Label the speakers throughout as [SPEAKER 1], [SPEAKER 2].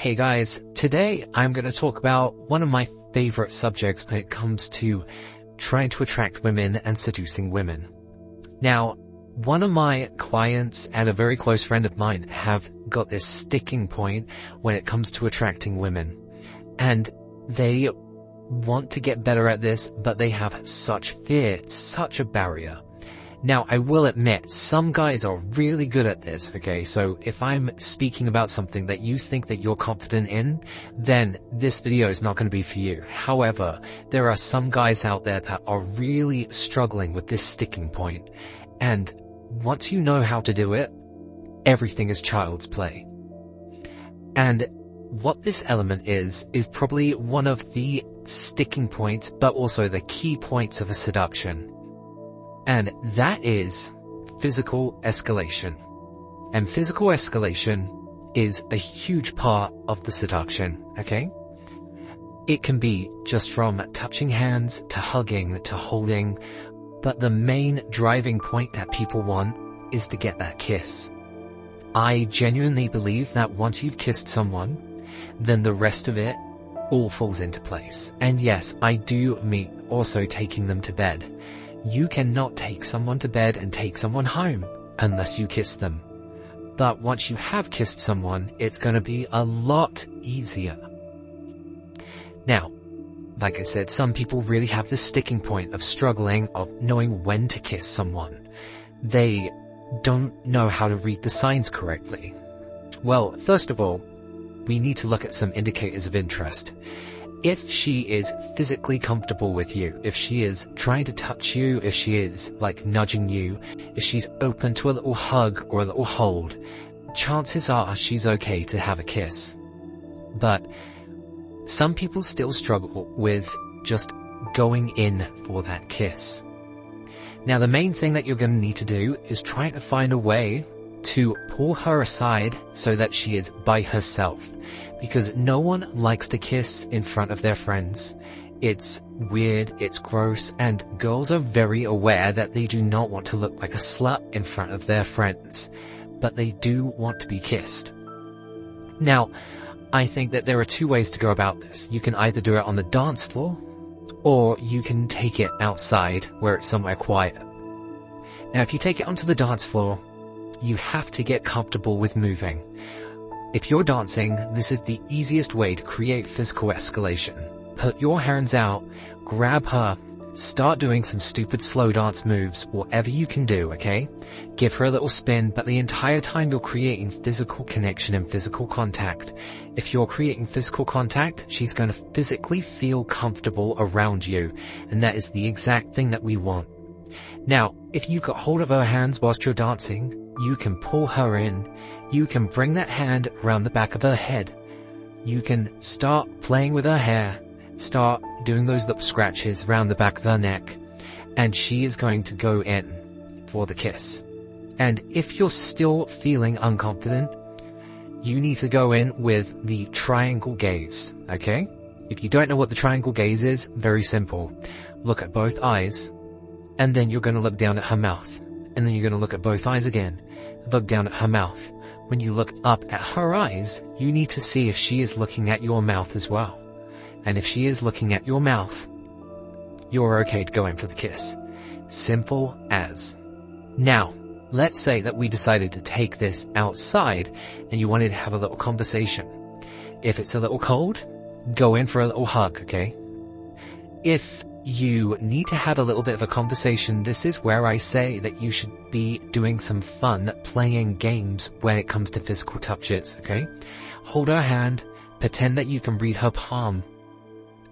[SPEAKER 1] Hey guys, today I'm going to talk about one of my favorite subjects when it comes to trying to attract women and seducing women. Now, one of my clients and a very close friend of mine have got this sticking point when it comes to attracting women. And they want to get better at this, but they have such fear, such a barrier. Now, I will admit, some guys are really good at this, okay? So if I'm speaking about something that you think that you're confident in, then this video is not going to be for you. However, there are some guys out there that are really struggling with this sticking point. And once you know how to do it, everything is child's play. And what this element is probably one of the sticking points, but also the key points of a seduction. And that is physical escalation. And physical escalation is a huge part of the seduction, okay? It can be just from touching hands to hugging to holding, but the main driving point that people want is to get that kiss. I genuinely believe that once you've kissed someone, then the rest of it all falls into place. And yes, I do mean also taking them to bed. You cannot take someone to bed and take someone home unless you kiss them. But once you have kissed someone, it's going to be a lot easier. Now, like I said, some people really have this sticking point of struggling, of knowing when to kiss someone. They don't know how to read the signs correctly. Well, first of all, we need to look at some indicators of interest. If she is physically comfortable with you, if she is trying to touch you, if she is like nudging you, if she's open to a little hug or a little hold, chances are she's okay to have a kiss. But some people still struggle with just going in for that kiss. Now, the main thing that you're going to need to do is try to find a way to pull her aside so that she is by herself. Because no one likes to kiss in front of their friends. It's weird, it's gross, and girls are very aware that they do not want to look like a slut in front of their friends. But they do want to be kissed. Now, I think that there are two ways to go about this. You can either do it on the dance floor, or you can take it outside where it's somewhere quiet. Now, if you take it onto the dance floor, you have to get comfortable with moving. If you're dancing, this is the easiest way to create physical escalation. Put your hands out, grab her, start doing some stupid slow dance moves, whatever you can do, okay? Give her a little spin, but the entire time you're creating physical connection and physical contact. If you're creating physical contact, she's going to physically feel comfortable around you, and that is the exact thing that we want. Now, if you got hold of her hands whilst you're dancing, you can pull her in. You can bring that hand around the back of her head. You can start playing with her hair, start doing those lip scratches around the back of her neck, and she is going to go in for the kiss. And if you're still feeling unconfident, you need to go in with the triangle gaze, okay? If you don't know what the triangle gaze is, very simple. Look at both eyes, and then you're going to look down at her mouth. And then you're going to look at both eyes again, look down at her mouth. When you look up at her eyes, you need to see if she is looking at your mouth as well. And if she is looking at your mouth, you're okay to go in for the kiss. Simple as. Now, let's say that we decided to take this outside and you wanted to have a little conversation. If it's a little cold, go in for a little hug, okay? If you need to have a little bit of a conversation, this is where I say that you should be doing some fun playing games when it comes to physical touches, okay? Hold her hand, pretend that you can read her palm.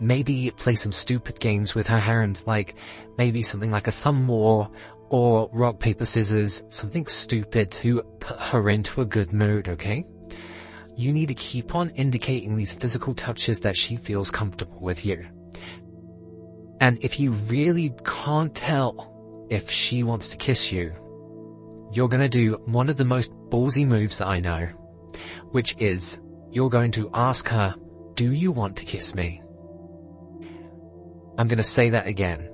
[SPEAKER 1] Maybe play some stupid games with her hands, like maybe something like a thumb war or rock, paper, scissors, something stupid to put her into a good mood, okay? You need to keep on indicating these physical touches that she feels comfortable with you. And if you really can't tell if she wants to kiss you, you're going to do one of the most ballsy moves that I know, which is you're going to ask her, "Do you want to kiss me?" I'm going to say that again.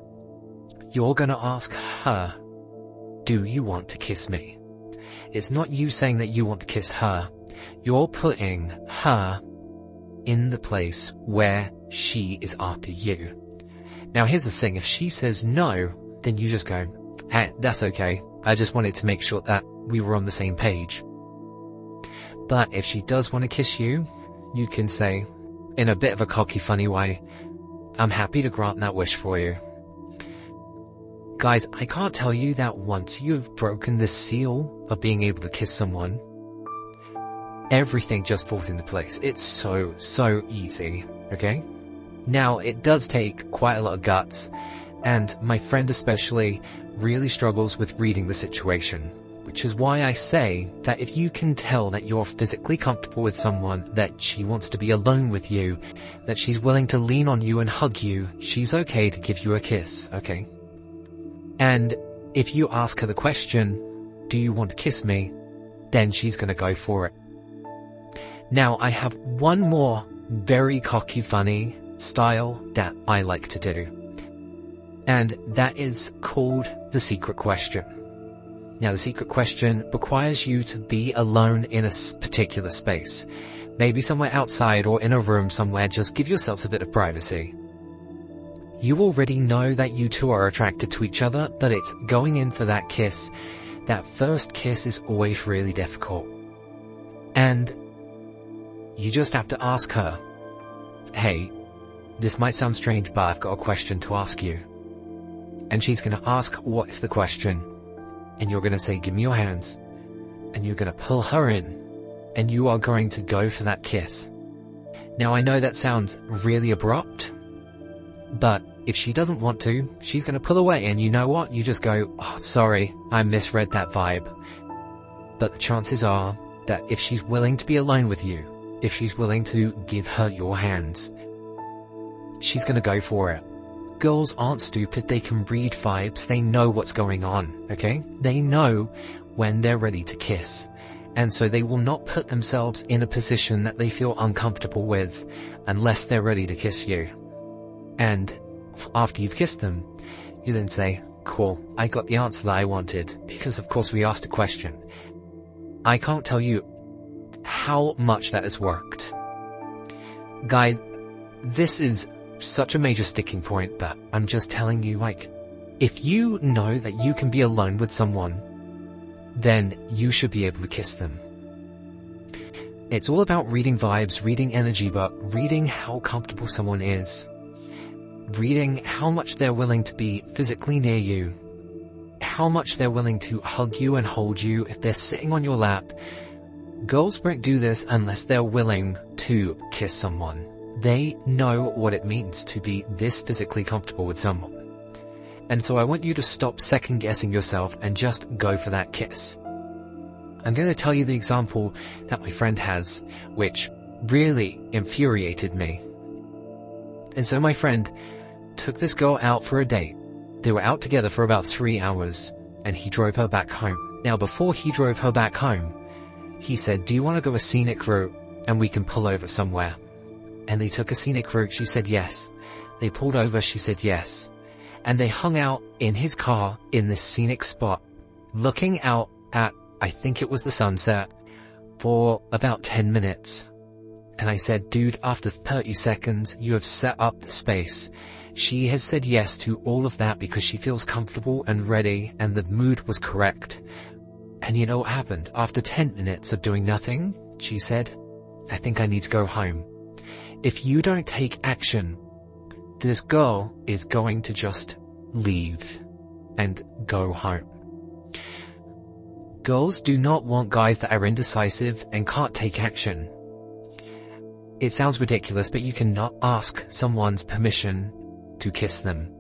[SPEAKER 1] You're going to ask her, "Do you want to kiss me?" It's not you saying that you want to kiss her. You're putting her in the place where she is after you. Now here's the thing, if she says no, then you just go, hey, that's okay. I just wanted to make sure that we were on the same page. But if she does want to kiss you, you can say, in a bit of a cocky, funny way, I'm happy to grant that wish for you. Guys, I can't tell you that once you've broken the seal of being able to kiss someone, everything just falls into place. It's so easy, okay? Now, it does take quite a lot of guts, and my friend especially really struggles with reading the situation, which is why I say that if you can tell that you're physically comfortable with someone, that she wants to be alone with you, that she's willing to lean on you and hug you, she's okay to give you a kiss, okay? And if you ask her the question, do you want to kiss me? Then she's gonna go for it. Now, I have one more very cocky, funny style that I like to do. And that is called the secret question. Now, the secret question requires you to be alone in a particular space. Maybe somewhere outside or in a room somewhere. Just give yourselves a bit of privacy. You already know that you two are attracted to each other, but it's going in for that kiss. That first kiss is always really difficult. And you just have to ask her, hey, this might sound strange, but I've got a question to ask you. And she's going to ask, what is the question? And you're going to say, give me your hands. And you're going to pull her in. And you are going to go for that kiss. Now, I know that sounds really abrupt, but if she doesn't want to, she's going to pull away. And you know what? You just go, oh, sorry, I misread that vibe. But the chances are that if she's willing to be alone with you, if she's willing to give her your hands, she's going to go for it. Girls aren't stupid. They can read vibes. They know what's going on, okay? They know when they're ready to kiss. And so they will not put themselves in a position that they feel uncomfortable with unless they're ready to kiss you. And after you've kissed them, you then say, cool, I got the answer that I wanted, because of course we asked a question. I can't tell you how much that has worked. Guy, this is such a major sticking point, but I'm just telling you, like, if you know that you can be alone with someone, then you should be able to kiss them. It's all about reading vibes, reading energy, but reading how comfortable someone is. Reading how much they're willing to be physically near you. How much they're willing to hug you and hold you if they're sitting on your lap. Girls won't do this unless they're willing to kiss someone. They know what it means to be this physically comfortable with someone. And so I want you to stop second guessing yourself and just go for that kiss. I'm going to tell you the example that my friend has, which really infuriated me. And so my friend took this girl out for a date. They were out together for about 3 hours, and he drove her back home. Now, before he drove her back home, he said, do you want to go a scenic route and we can pull over somewhere? And they took a scenic route. She said yes. They pulled over. She said yes. And they hung out in his car in this scenic spot, looking out at, I think it was the sunset, for about 10 minutes. And I said, dude, after 30 seconds, you have set up the space. She has said yes to all of that because she feels comfortable and ready, and the mood was correct. And you know what happened? After 10 minutes of doing nothing, she said, I think I need to go home. If you don't take action, this girl is going to just leave and go home. Girls do not want guys that are indecisive and can't take action. It sounds ridiculous, but you cannot ask someone's permission to kiss them.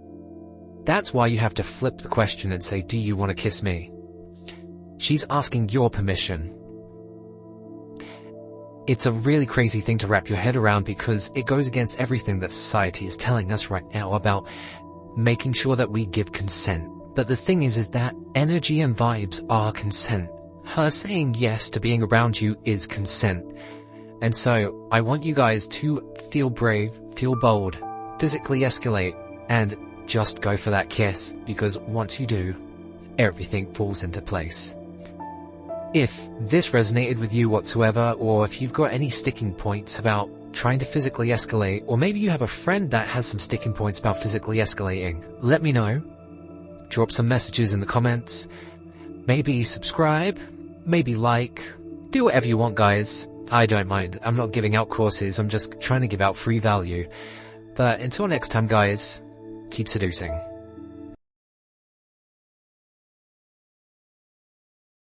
[SPEAKER 1] That's why you have to flip the question and say, do you want to kiss me? She's asking your permission. It's a really crazy thing to wrap your head around because it goes against everything that society is telling us right now about making sure that we give consent. But the thing is that energy and vibes are consent. Her saying yes to being around you is consent. And so I want you guys to feel brave, feel bold, physically escalate, and just go for that kiss, because once you do, everything falls into place. If this resonated with you whatsoever, or if you've got any sticking points about trying to physically escalate, or maybe you have a friend that has some sticking points about physically escalating, let me know. Drop some messages in the comments. Maybe subscribe, maybe like, do whatever you want, guys. I don't mind. I'm not giving out courses, I'm just trying to give out free value. But until next time, guys, keep seducing.